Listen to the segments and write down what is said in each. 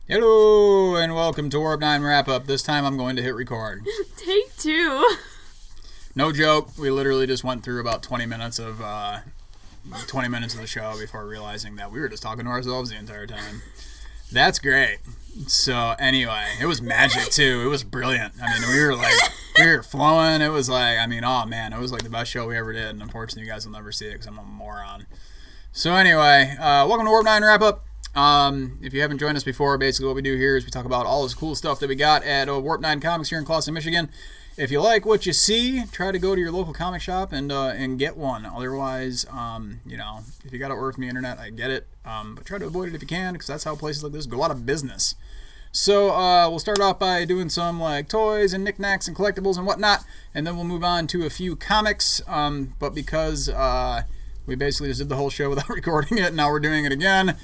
Hello and welcome to Warp 9 Wrap Up. This time I'm going to hit record. Take two. No joke, we literally just went through about 20 minutes of the show before realizing that we were just talking to ourselves the entire time. That's great. So anyway, it was magic too. It was brilliant. I mean, we were flowing. It was like, oh man, it was like the best show we ever did. And unfortunately, you guys will never see it because I'm a moron. So anyway, welcome to Warp 9 Wrap Up. If you haven't joined us before, basically what we do here is we talk about all this cool stuff that we got at Warp 9 Comics here in Clawson, Michigan. If you like what you see, try to go to your local comic shop and get one. Otherwise, if you got to order from the internet, I get it. But try to avoid it if you can, because that's how places like this go out of business. So we'll start off by doing some like toys and knickknacks and collectibles and whatnot, and then we'll move on to a few comics. But because we basically just did the whole show without recording it, now we're doing it again.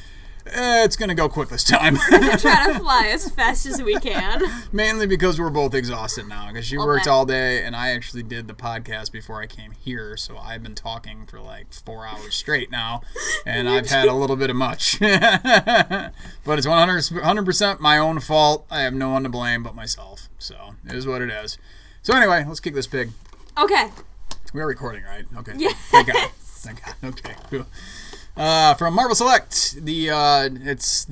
It's going to go quick this time. We're going to try to fly as fast as we can. Mainly because we're both exhausted now. Because she worked all day, and I actually did the podcast before I came here. So I've been talking for like 4 hours straight now. And I've had a little bit of much. But it's 100% my own fault. I have no one to blame but myself. So it is what it is. So anyway, let's kick this pig. Okay. We're recording, right? Okay. Yes. Thank God. Okay, cool. From Marvel Select, it's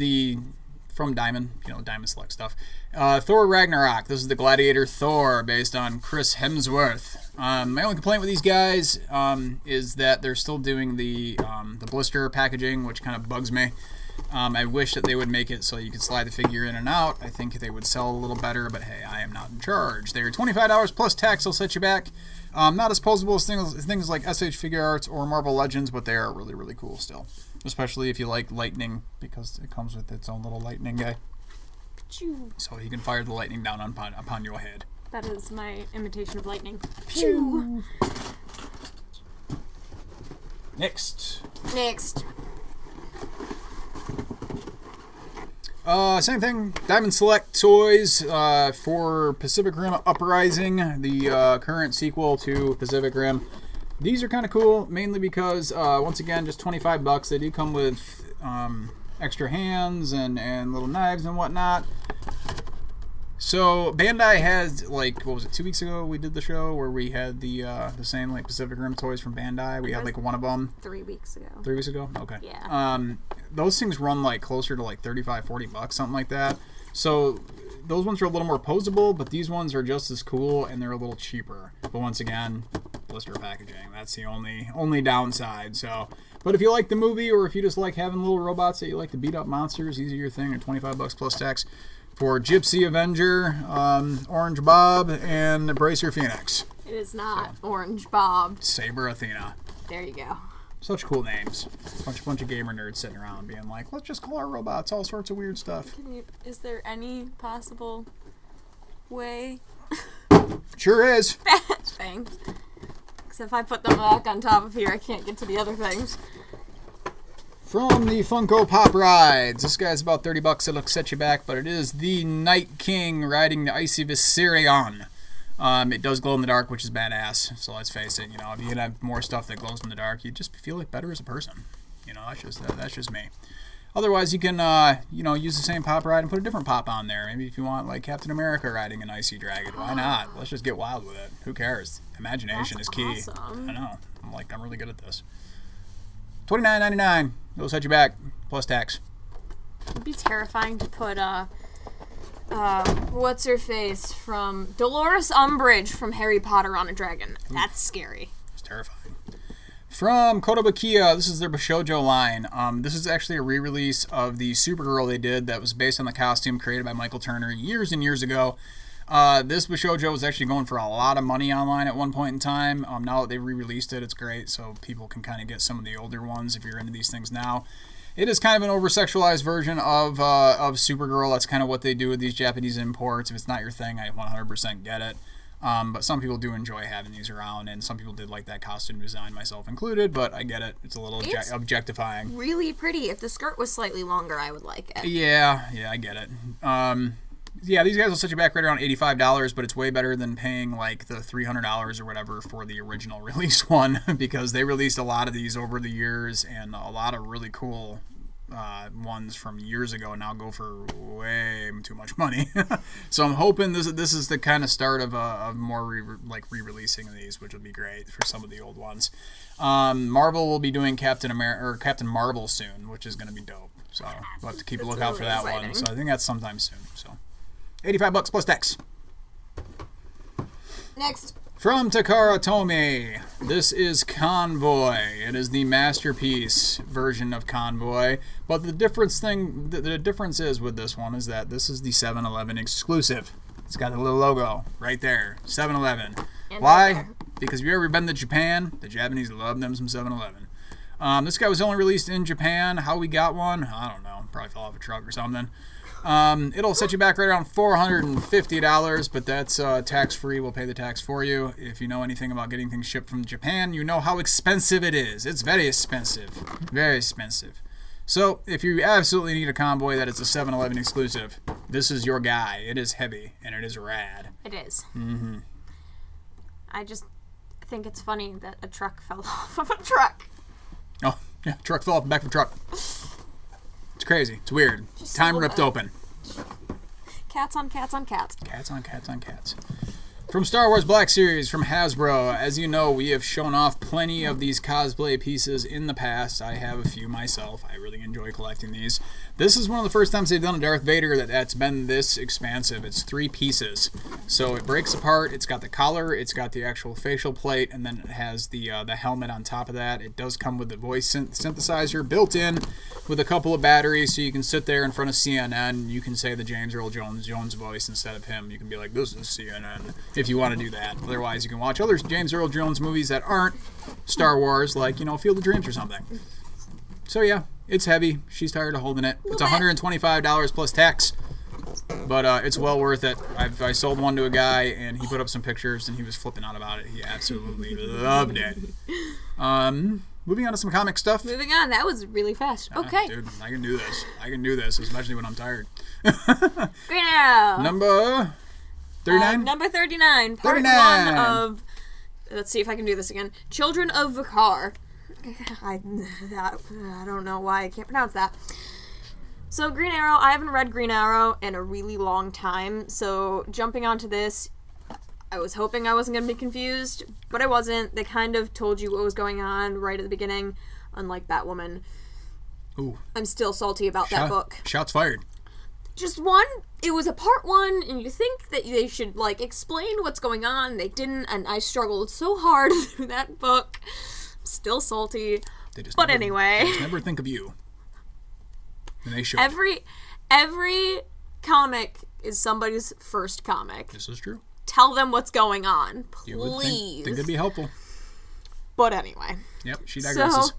from Diamond, Diamond Select stuff. Thor Ragnarok. This is the Gladiator Thor based on Chris Hemsworth. My only complaint with these guys is that they're still doing the blister packaging, which kind of bugs me. I wish that they would make it so you could slide the figure in and out. I think they would sell a little better, but hey, I am not in charge. They're $25 plus tax. They'll set you back. Not as posable as things like SH Figure Arts or Marvel Legends, but they are really, really cool still. Especially if you like lightning, because it comes with its own little lightning guy. Pew. So he can fire the lightning down upon your head. That is my imitation of lightning. Pew. Next. Same thing. Diamond Select toys for Pacific Rim Uprising, the current sequel to Pacific Rim. These are kind of cool, mainly because, once again, just $25. They do come with extra hands and little knives and whatnot. So Bandai has, like, what was it, 2 weeks ago we did the show where we had the same like Pacific Rim toys from Bandai. We had like one of them 3 weeks ago. 3 weeks ago? Okay. Yeah. Those things run like closer to like $35-$40, something like that. So those ones are a little more posable, but these ones are just as cool and they're a little cheaper. But once again, blister packaging. That's the only downside. So, but if you like the movie or if you just like having little robots that you like to beat up monsters, these are your thing. At $25 plus tax for Gypsy Avenger, Orange Bob, and Bracer Phoenix. It is not Orange Bob. Saber Athena. There you go. Such cool names. Bunch of gamer nerds sitting around being like, let's just call our robots all sorts of weird stuff. Is there any possible way? Sure is. Thanks. Because if I put them back on top of here, I can't get to the other things. From the Funko Pop Rides. This guy's about $30. It'll set you back, but it is the Night King riding the icy Viserion. It does glow in the dark, which is badass. So let's face it, if you can have more stuff that glows in the dark, you just feel like better as a person. That's just me. Otherwise, you can use the same pop ride and put a different pop on there. Maybe if you want like Captain America riding an icy dragon, why not? Let's just get wild with it. Who cares? Imagination is key. Awesome. I know. I'm really good at this. $29.99. It'll set you back plus tax. It'd be terrifying to put what's her face from Dolores Umbridge from Harry Potter on a dragon. That's scary. It's terrifying. From Kotobukiya, this is their Bishoujo line. This is actually a re-release of the Supergirl they did that was based on the costume created by Michael Turner years and years ago. This Bishoujo was actually going for a lot of money online at one point in time. Now that they've re-released it, it's great, so people can kind of get some of the older ones if you're into these things now. It is kind of an over-sexualized version of Supergirl. That's kind of what they do with these Japanese imports. If it's not your thing, I 100% get it. But some people do enjoy having these around, and some people did like that costume design, myself included, but I get it. It's a little objectifying. Really pretty. If the skirt was slightly longer, I would like it. Yeah, I get it. Yeah, these guys will set you back right around $85, but it's way better than paying like the $300 or whatever for the original release one, because they released a lot of these over the years and a lot of really cool ones from years ago now go for way too much money. So I'm hoping this is the kind of start of more re-releasing these, which would be great for some of the old ones. Marvel will be doing Captain Marvel soon, which is going to be dope. So we'll have to keep a lookout for that one. So I think that's sometime soon. So $85 plus tax. Next. From Takara Tomy, this is Convoy. It is the Masterpiece version of Convoy, but the difference is with this one is that this is the 7-Eleven exclusive. It's got the little logo right there, 7-Eleven. Why? Because if you've ever been to Japan, the Japanese love them some 7-Eleven. This guy was only released in Japan. How we got one? I don't know. Probably fell off a truck or something. It'll set you back right around $450, but that's tax-free. We'll pay the tax for you. If you know anything about getting things shipped from Japan, you know how expensive it is. It's very expensive. Very expensive. So, if you absolutely need a Convoy that is a 7-Eleven exclusive, this is your guy. It is heavy, and it is rad. It is. Mm-hmm. I just think it's funny that a truck fell off of a truck. Oh, yeah, truck fell off the back of a truck. It's crazy. It's weird. Just Time ripped open. Cats on cats on cats. Cats on cats on cats. From Star Wars Black Series, from Hasbro, as you know, we have shown off plenty of these cosplay pieces in the past. I have a few myself. I really enjoy collecting these. This is one of the first times they've done a Darth Vader that's been this expansive. It's 3 pieces. So it breaks apart. It's got the collar, it's got the actual facial plate, and then it has the helmet on top of that. It does come with the voice synthesizer built in with a couple of batteries, so you can sit there in front of CNN. You can say the James Earl Jones voice instead of him. You can be like, this is CNN, if you want to do that. Otherwise, you can watch other James Earl Jones movies that aren't Star Wars, like, Field of Dreams or something. So yeah, it's heavy. She's tired of holding it. It's $125 plus tax, but it's well worth it. I sold one to a guy, and he put up some pictures, and he was flipping out about it. He absolutely loved it. Moving on to some comic stuff. Moving on. That was really fast. Okay. Dude, I can do this. I can do this, especially when I'm tired. Green Arrow. Number 39? Number 39. Part 39. 1 of, let's see if I can do this again, Children of Vakar. I don't know why I can't pronounce that. So Green Arrow, I haven't read Green Arrow in a really long time, so jumping onto this, I was hoping I wasn't going to be confused, but I wasn't. They kind of told you what was going on right at the beginning, unlike Batwoman. Ooh. I'm still salty about that book. Shots fired. Just one, it was a part 1, and you think that they should, explain what's going on. They didn't, and I struggled so hard through that book. I'm still salty. Anyway. They just never think of you. And they should. Every comic is somebody's first comic. This is true. Tell them what's going on, please. You would think it'd be helpful. But anyway. Yep, she digresses. So,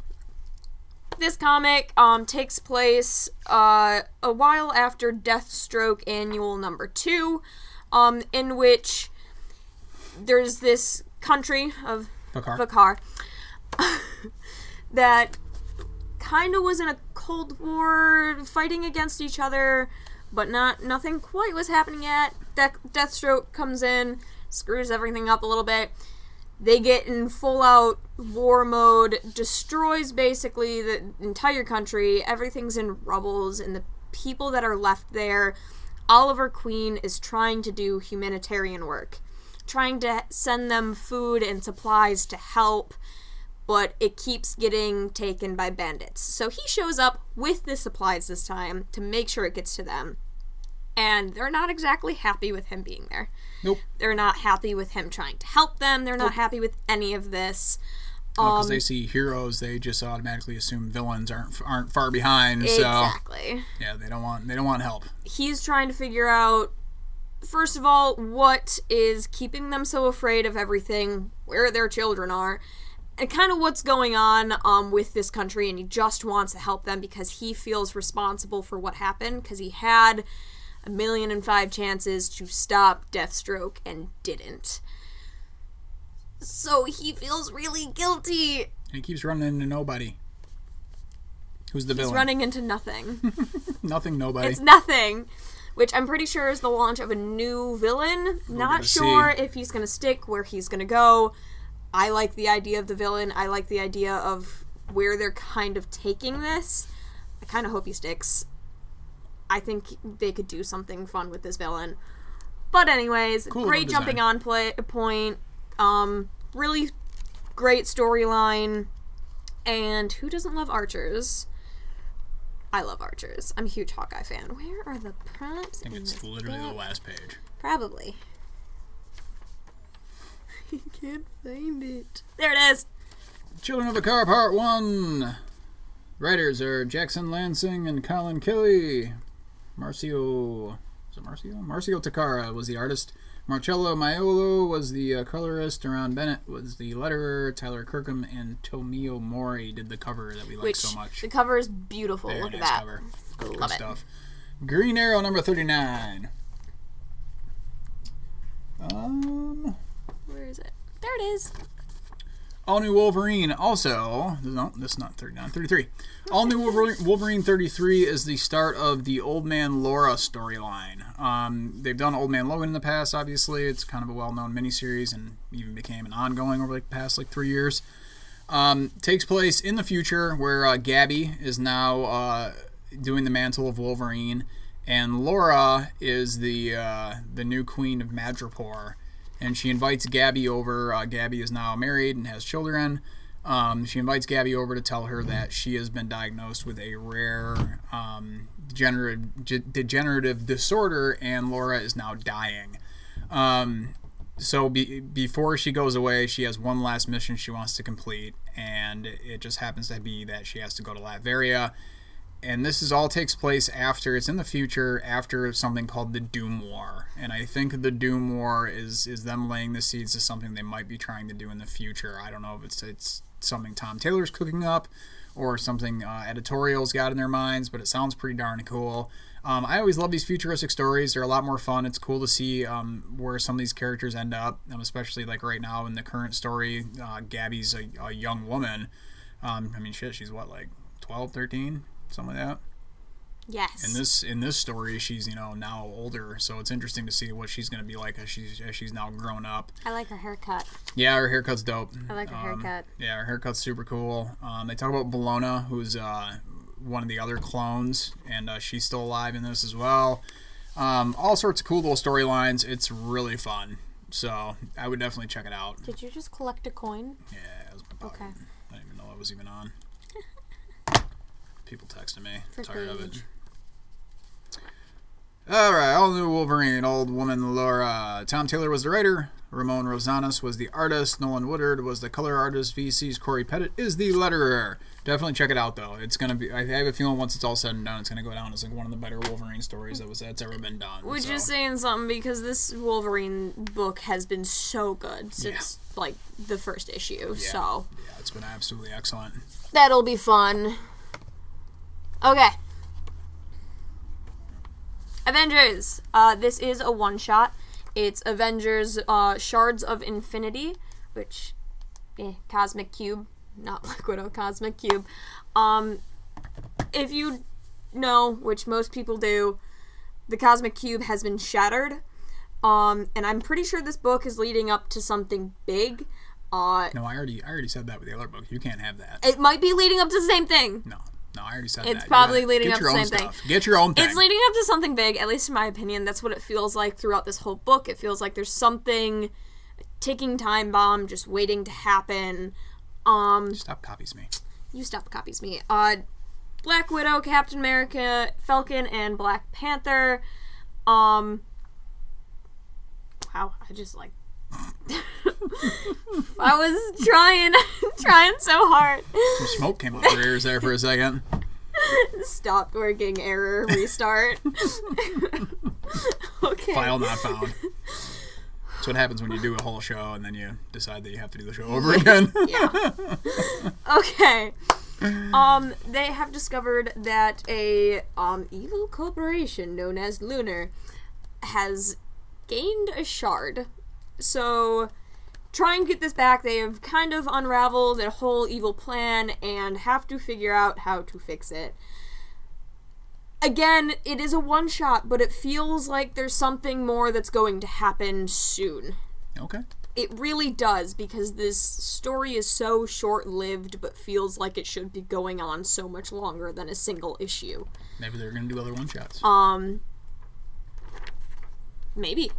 this comic takes place a while after Deathstroke Annual number 2, in which there's this country of Vakar that kind of was in a Cold War fighting against each other, but nothing quite was happening yet. Deathstroke comes in, screws everything up a little bit. They get in full-out war mode, destroys basically the entire country. Everything's in rubbles, and the people that are left there, Oliver Queen is trying to do humanitarian work, trying to send them food and supplies to help, but it keeps getting taken by bandits. So he shows up with the supplies this time to make sure it gets to them. And they're not exactly happy with him being there. Nope. They're not happy with him trying to help them. They're not happy with any of this. Because they see heroes, they just automatically assume villains aren't far behind. Exactly. So, yeah, they don't want help. He's trying to figure out, first of all, what is keeping them so afraid of everything, where their children are, and kind of what's going on with this country. And he just wants to help them because he feels responsible for what happened, because he had 1,000,005 chances to stop Deathstroke and didn't. So he feels really guilty. He keeps running into nobody. Who's the villain? He's running into nothing. Nothing, nobody. It's nothing. Which I'm pretty sure is the launch of a new villain. Not sure if he's going to stick, where he's going to go. I like the idea of the villain. I like the idea of where they're kind of taking this. I kind of hope he sticks. I think they could do something fun with this villain. But anyways, cool great jumping on point. Really great storyline. And who doesn't love archers? I love archers. I'm a huge Hawkeye fan. Where are the prompts? I think it's literally the last page. Probably. I can't find it. There it is. Children of the Car Part 1. Writers are Jackson Lansing and Colin Kelly. Marcio Takara was the artist. Marcello Maiolo was the colorist. Aaron Bennett was the letterer. Tyler Kirkham and Tomio Mori did the cover that we like so much. The cover is beautiful. Very Look nice at that. Cover. Love it. Stuff. Green Arrow number 39. Where is it? There it is. All New Wolverine also. No, this is not 39. 33. All New Wolverine 33 is the start of the Old Man Laura storyline. They've done Old Man Logan in the past, obviously. It's kind of a well-known miniseries and even became an ongoing over the past 3 years. Takes place in the future where Gabby is now doing the mantle of Wolverine, and Laura is the new queen of Madripoor. And she invites Gabby over. Gabby is now married and has children. She invites Gabby over to tell her that she has been diagnosed with a rare degenerative disorder, and Laura is now dying. So before she goes away, she has one last mission she wants to complete, and it just happens to be that she has to go to Latveria. And this all takes place after, it's in the future, after something called the Doom War. And I think the Doom War is them laying the seeds to something they might be trying to do in the future. I don't know if it's something Tom Taylor's cooking up or something editorial's got in their minds, but it sounds pretty darn cool. I always love these futuristic stories. They're a lot more fun. It's cool to see where some of these characters end up, especially right now in the current story. Gabby's a young woman. She's what, 12, 13? Something like that. Yes. In this story, she's now older, so it's interesting to see what she's going to be like as she's now grown up. I like her haircut. Yeah, her haircut's dope. I like her haircut. Yeah, her haircut's super cool. They talk about Bologna, who's one of the other clones, and she's still alive in this as well. All sorts of cool little storylines. It's really fun, so I would definitely check it out. Did you just collect a coin? Yeah, it was my pocket. Okay. I didn't even know it was even on. People texting me. Tired of it. Alright, All New Wolverine, Old Woman Laura. Tom Taylor was the writer. Ramon Rosanas was the artist. Nolan Woodard was the color artist. VC's Corey Pettit is the letterer. Definitely check it out, though. It's going to be, I have a feeling once it's all said and done, it's going to go down as one of the better Wolverine stories that's ever been done. Which is saying something, because this Wolverine book has been so good since, the first issue, so. Yeah, it's been absolutely excellent. That'll be fun. Okay. Avengers. This is a one-shot. It's Avengers Shards of Infinity, which, Cosmic Cube, not Black Widow, Cosmic Cube. If you know, which most people do, the Cosmic Cube has been shattered, and I'm pretty sure this book is leading up to something big. No, I already said that with the other book. You can't have that. It might be leading up to the same thing. No, I already said that. It's probably leading up to the same thing. Get your own thing. It's leading up to something big, at least in my opinion. That's what it feels like throughout this whole book. It feels like there's something, ticking time bomb, just waiting to happen. Stop copies me. You stop copies me. Black Widow, Captain America, Falcon, and Black Panther. Wow, I just I was trying so hard. Some smoke came up your ears there for a second. Stopped working, error, restart. Okay. File not found. That's what happens when you do a whole show and then you decide that you have to do the show over again. Yeah. Okay. They have discovered that a evil corporation known as Lunar has gained a shard. So, try and get this back. They have kind of unraveled a whole evil plan and have to figure out how to fix it. Again, it is a one-shot, but it feels like there's something more that's going to happen soon. Okay. It really does, because this story is so short-lived, but feels like it should be going on so much longer than a single issue. Maybe they're going to do other one-shots. Maybe.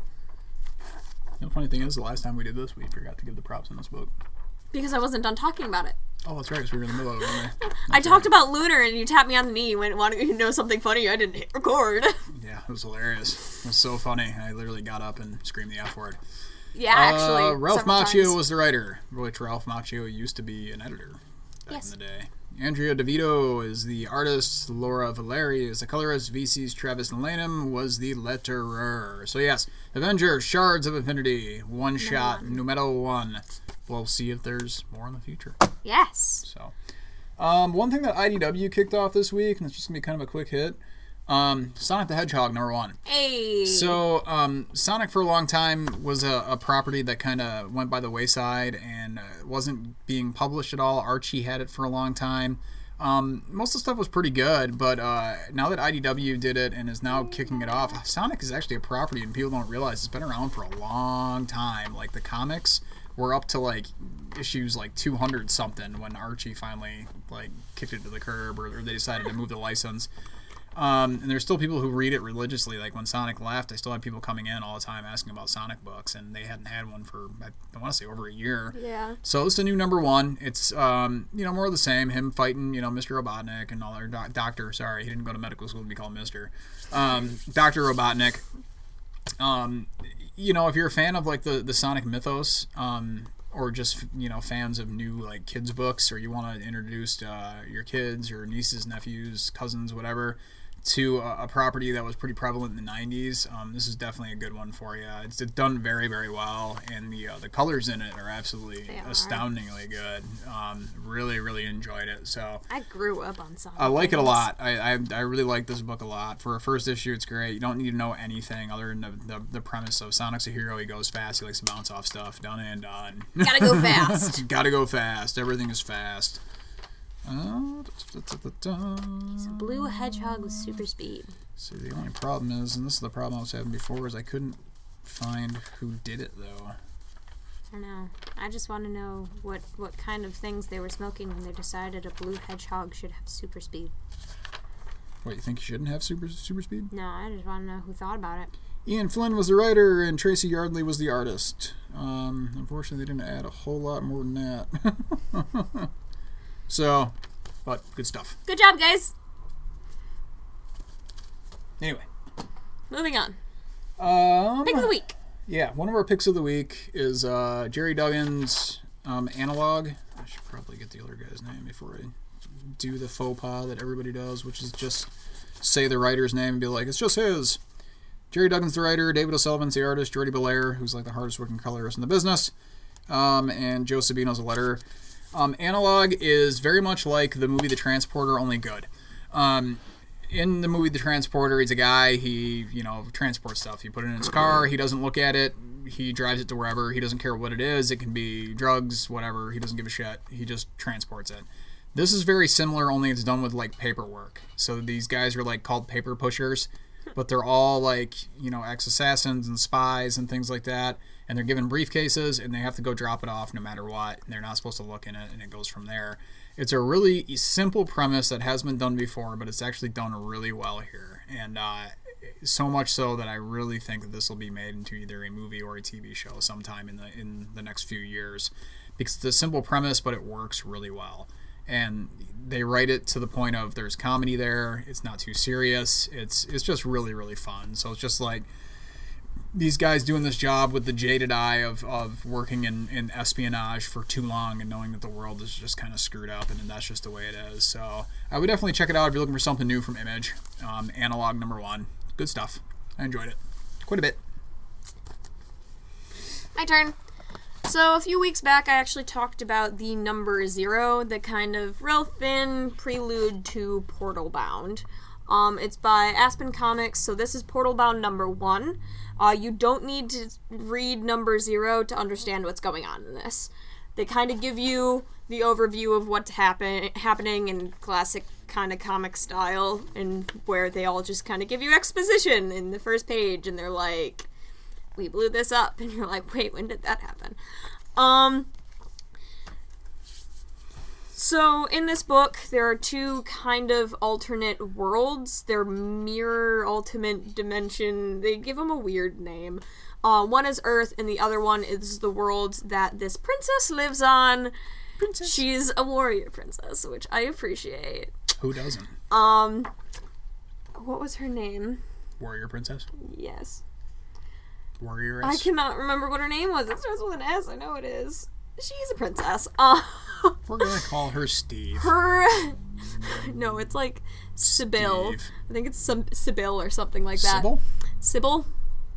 The funny thing is, the last time we did this, we forgot to give the props in this book. Because I wasn't done talking about it. Oh, that's right, because we were in the middle of it, weren't we? I talked about Lunar, and you tapped me on the knee and went, "Want to know something funny?" I didn't hit record. Yeah, it was hilarious. It was so funny. I literally got up and screamed the F word. Yeah, actually. Ralph Macchio was the writer, which Ralph Macchio used to be an editor back in the day. Andrea DeVito is the artist. Laura Valeri is the colorist. VC's Travis Lanham was the letterer. So yes, Avengers, Shards of Infinity, one shot, numero 1. We'll see if there's more in the future. Yes. So, one thing that IDW kicked off this week, and it's just going to be kind of a quick hit, Sonic the Hedgehog, number 1. Hey. So, Sonic for a long time was a property that kind of went by the wayside and wasn't being published at all. Archie had it for a long time. Most of the stuff was pretty good, but now that IDW did it and is now kicking it off, Sonic is actually a property, and people don't realize it's been around for a long time. Like, the comics were up to, like, issues, like, 200 something when Archie finally, like, kicked it to the curb, or they decided to move the license. And there's still people who read it religiously. Like, when Sonic left, I still had people coming in all the time asking about Sonic books, and they hadn't had one for, I want to say, over a year. Yeah. So it's a new number 1. It's, more of the same. Him fighting, Mr. Robotnik and all their doctor. Sorry, he didn't go to medical school to be called Mr. Dr. Robotnik. If you're a fan of, like, the Sonic mythos, or just, fans of new, like, kids books, or you want to introduce your kids or nieces, nephews, cousins, whatever, to a property that was pretty prevalent in the 90s, this is definitely a good one for you. It's done very, very well, and the colors in it are absolutely astoundingly good. Really, really enjoyed it. So I grew up on Sonic. I like it a lot. I really like this book a lot. For a first issue, it's great. You don't need to know anything other than the premise of Sonic's a hero. He goes fast. He likes to bounce off stuff. Done and done. Gotta go fast. Gotta go fast. Everything is fast. He's a blue hedgehog with super speed. See, the only problem is, and this is the problem I was having before, is I couldn't find who did it, though. I know. I just want to know what kind of things they were smoking when they decided a blue hedgehog should have super speed. What, you think he shouldn't have super speed? No, I just want to know who thought about it. Ian Flynn was the writer, and Tracy Yardley was the artist. Unfortunately, they didn't add a whole lot more than that. So, but good stuff. Good job, guys. Anyway. Moving on. Pick of the week. Yeah, one of our picks of the week is Jerry Duggan's Analog. I should probably get the other guy's name before I do the faux pas that everybody does, which is just say the writer's name and be like, it's just his. Jerry Duggan's the writer, David O'Sullivan's the artist, Jordi Belair, who's like the hardest working colorist in the business, and Joe Sabino's the letterer. Analog is very much like the movie The Transporter, only good. In the movie The Transporter, he's a guy, he, transports stuff. You put it in his car, he doesn't look at it, he drives it to wherever, he doesn't care what it is, it can be drugs, whatever, he doesn't give a shit, he just transports it. This is very similar, only it's done with, like, paperwork. So these guys are, like, called paper pushers, but they're all, like, ex-assassins and spies and things like that. And they're given briefcases, and they have to go drop it off no matter what. And they're not supposed to look in it, and it goes from there. It's a really simple premise that has been done before, but it's actually done really well here. And so much so that I really think that this will be made into either a movie or a TV show sometime in the next few years. Because it's a simple premise, but it works really well. And they write it to the point of there's comedy there. It's not too serious. It's just really, really fun. So it's just like these guys doing this job with the jaded eye of working in espionage for too long and knowing that the world is just kind of screwed up and that's just the way it is. So I would definitely check it out if you're looking for something new from Image. Analog number 1. Good stuff. I enjoyed it quite a bit. My turn. So a few weeks back I actually talked about the number 0, the kind of Ralph Finn prelude to Portal Bound. It's by Aspen Comics, so this is Portal Bound number 1. You don't need to read number 0 to understand what's going on in this. They kind of give you the overview of what's happening in classic kind of comic style, and where they all just kind of give you exposition in the first page, and they're like, we blew this up. And you're like, wait, when did that happen? So in this book, there are two kind of alternate worlds. They're mirror ultimate dimension. They give them a weird name. One is Earth, and the other one is the world that this princess lives on. Princess. She's a warrior princess, which I appreciate. Who doesn't? What was her name? Warrior princess? Yes. Warrioress? I cannot remember what her name was. It starts with an S. I know it is. She's a princess. We're gonna call her Steve. No, it's like Sybil. Steve. I think it's some Sybil or something like that. Sybil? Sybil?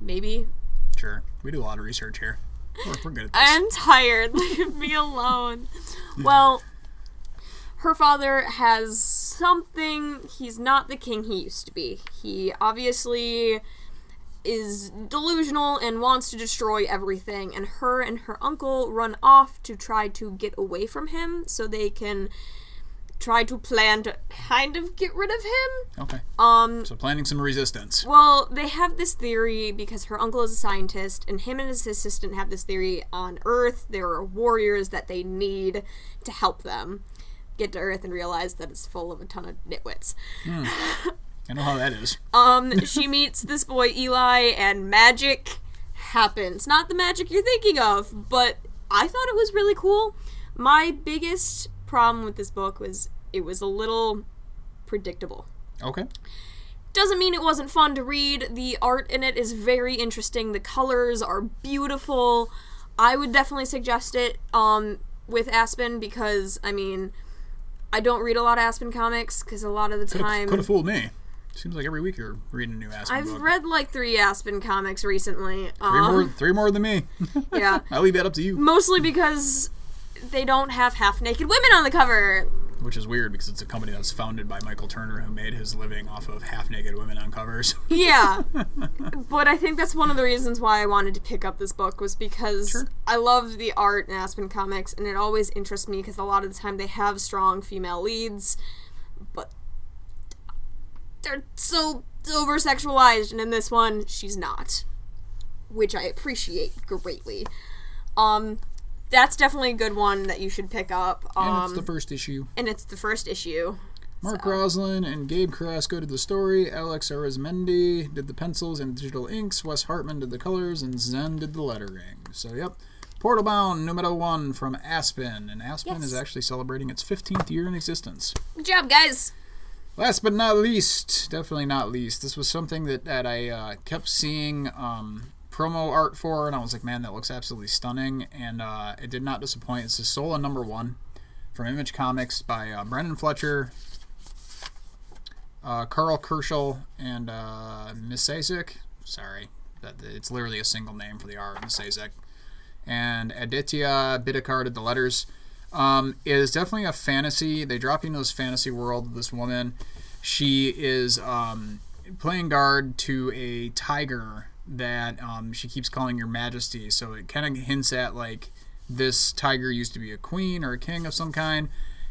Maybe. Sure. We do a lot of research here. We're good at this. I'm tired. Leave me alone. Well, her father has something. He's not the king he used to be. He obviously is delusional and wants to destroy everything, and her uncle run off to try to get away from him so they can try to plan to kind of get rid of him. Okay. So planning some resistance. Well, they have this theory because her uncle is a scientist, and him and his assistant have this theory on Earth. There are warriors that they need to help them get to Earth and realize that it's full of a ton of nitwits. I know how that is. She meets this boy Eli, and magic happens. Not the magic you're thinking of, but I thought it was really cool. My biggest problem with this book was it was a little predictable. Okay. Doesn't mean it wasn't fun to read. The art in it is very interesting. The colors are beautiful. I would definitely suggest it with Aspen because, I mean, I don't read a lot of Aspen comics because a lot of the time... Could have fooled me. Seems like every week you're reading a new Aspen book. I've read like 3 Aspen comics recently. Three more than me. Yeah. I'll leave that up to you. Mostly because they don't have half-naked women on the cover. Which is weird because it's a company that's founded by Michael Turner who made his living off of half-naked women on covers. Yeah. But I think that's one of the reasons why I wanted to pick up this book was because I love the art in Aspen comics, and it always interests me because a lot of the time they have strong female leads, but they're so over-sexualized, and in this one, she's not. Which I appreciate greatly. That's definitely a good one that you should pick up. And it's the first issue. So. Mark Roslin and Gabe Carrasco did the story. Alex Arizmendi did the pencils and digital inks. Wes Hartman did the colors. And Zen did the lettering. So, yep. Portal Bound, numero 1 from Aspen. And Aspen is actually celebrating its 15th year in existence. Good job, guys. Last but not least, definitely not least, this was something that I kept seeing promo art for, and I was like, man, that looks absolutely stunning, and it did not disappoint. It's the Sola #1 from Image Comics by Brendan Fletcher, Carl Kerschel, and Misasek. Sorry, it's literally a single name for the art, Misasek. And Aditya Bidikar did the letters. It is definitely a fantasy. They drop you into this fantasy world. This woman, she is playing guard to a tiger that she keeps calling Your Majesty. So it kind of hints at like this tiger used to be a queen or a king of some kind,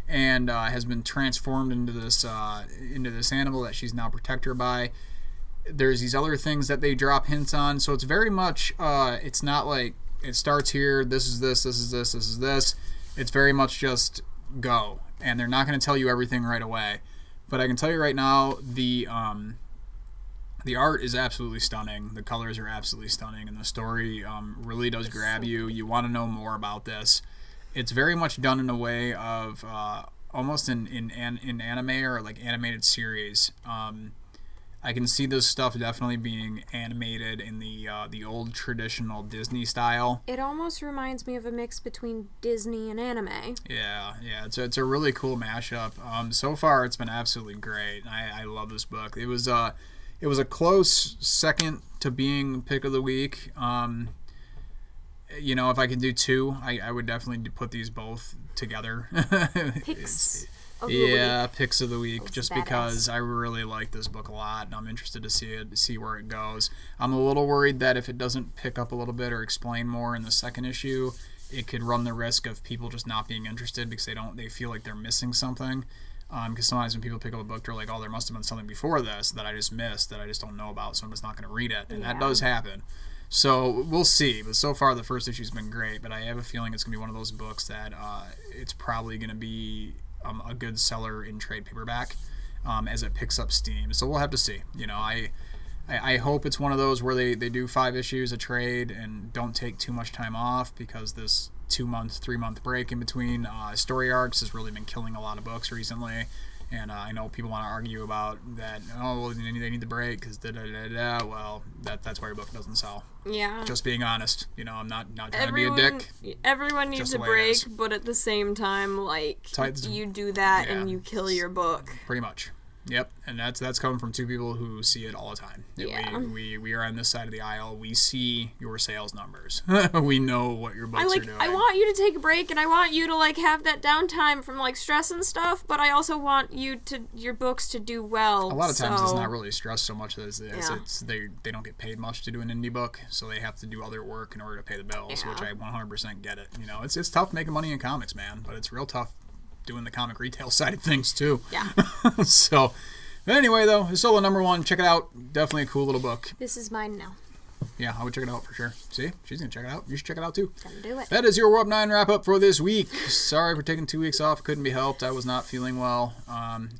and has been transformed into this animal that she's now protected by. There's these other things that they drop hints on. So it's very much it's not like it starts here. This is this. This is this. This is this. It's very much just go, and they're not going to tell you everything right away. But I can tell you right now, the art is absolutely stunning. The colors are absolutely stunning, and the story really does grab you. You want to know more about this. It's very much done in a way of almost in anime or like animated series. I can see this stuff definitely being animated in the old traditional Disney style. It almost reminds me of a mix between Disney and anime. Yeah. It's a really cool mashup. So far, it's been absolutely great. I love this book. It was a close second to being pick of the week. If I could do 2, I would definitely put these both together. Picks. Picks of the week, just badass. Because I really like this book a lot, and I'm interested to see where it goes. I'm a little worried that if it doesn't pick up a little bit or explain more in the second issue, it could run the risk of people just not being interested because they feel like they're missing something. Because sometimes when people pick up a book, they're like, oh, there must have been something before this that I just missed, that I just don't know about, so I'm just not going to read it. And that does happen. So we'll see. But so far, the first issue's been great. But I have a feeling it's going to be one of those books that it's probably going to be a good seller in trade paperback as it picks up steam. So we'll have to see. You know, I hope it's one of those where they do 5 issues a trade and don't take too much time off, because this 2-month, 3-month break in between story arcs has really been killing a lot of books recently. And I know people want to argue about that. Oh, well, they need the break because da-da-da-da. Well, that's why your book doesn't sell. Yeah. Just being honest. You know, I'm not trying to be a dick. Everyone needs a break, but at the same time, like, you do that and you kill your book. Pretty much. Yep, and that's coming from 2 people who see it all the time. Yeah. We are on this side of the aisle. We see your sales numbers. We know what your books are doing. I want you to take a break, and I want you to like have that downtime from like stress and stuff. But I also want your books to do well. A lot of times it's not really stress so much as it's they don't get paid much to do an indie book, so they have to do other work in order to pay the bills. Which I 100% get it. You know, it's tough making money in comics, man, but it's real tough doing the comic retail side of things too. Yeah. So, but anyway, though, it's solo #1. Check it out. Definitely a cool little book. This is mine now. Yeah, I would check it out for sure. See, she's gonna check it out. You should check it out too. Gonna do it. That is your Warp 9 wrap up for this week. Sorry for taking 2 weeks off. Couldn't be helped. I was not feeling well.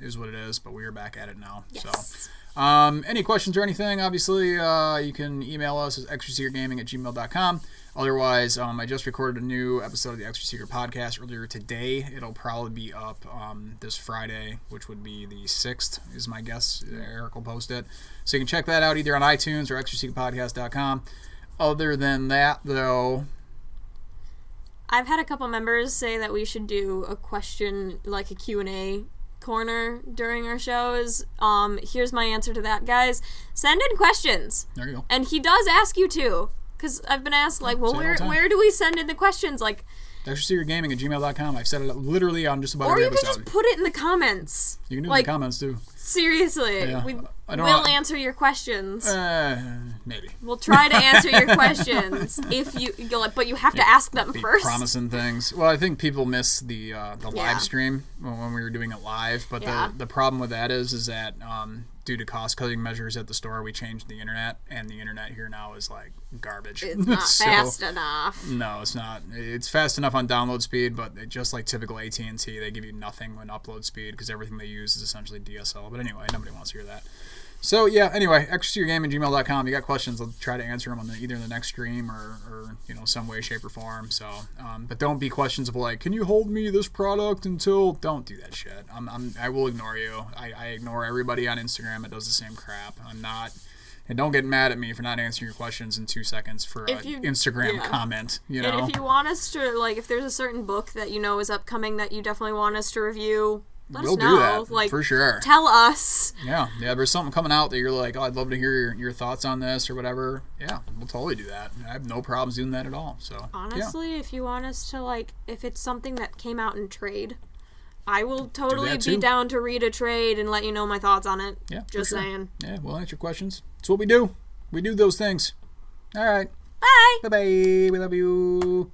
It is what it is. But we are back at it now. Yes. So, any questions or anything? Obviously, you can email us at extraseekergaming@gmail.com. Otherwise, I just recorded a new episode of the Extra Seeker podcast earlier today. It'll probably be up this Friday, which would be the 6th, is my guess. Eric will post it. So you can check that out either on iTunes or extraseekerpodcast.com. Other than that, though, I've had a couple members say that we should do a question, like a Q&A corner during our shows. Here's my answer to that, guys. Send in questions. There you go. And he does ask you to. Because I've been asked, like, well, where do we send in the questions? Like, extraseekergaming@gmail.com. I've said it literally on just about every episode. Or you can just put it in the comments. You can do it in the comments, too. Seriously. Yeah. We'll answer your questions. Maybe. We'll try to answer your questions but you have to ask them first. Promising things. Well, I think people miss the live stream when we were doing it live. But the problem with that is that due to cost-cutting measures at the store, we changed the internet, and the internet here now is like garbage. It's not fast enough. No, it's not. It's fast enough on download speed, but just like typical AT&T, they give you nothing on upload speed because everything they use is essentially DSL. But anyway, nobody wants to hear that. So, yeah, anyway, extraseekergaming@gmail.com. You got questions, I'll try to answer them on either in the next stream or some way, shape, or form. So, but don't be questions of like, can you hold me this product until... Don't do that shit. I will ignore you. I ignore everybody on Instagram that does the same crap. I'm not... And don't get mad at me for not answering your questions in 2 seconds for an Instagram comment, you know? And if you want us to, like, if there's a certain book that you know is upcoming that you definitely want us to review... We'll do that, like, for sure. Tell us. Yeah, there's something coming out that you're like, oh, I'd love to hear your thoughts on this or whatever. Yeah, we'll totally do that. I have no problems doing that at all. So honestly, if you want us to, like, if it's something that came out in trade, I will totally be down to read a trade and let you know my thoughts on it. Yeah, just saying. Yeah, we'll answer questions. That's what we do. We do those things. All right. Bye. Bye-bye. We love you.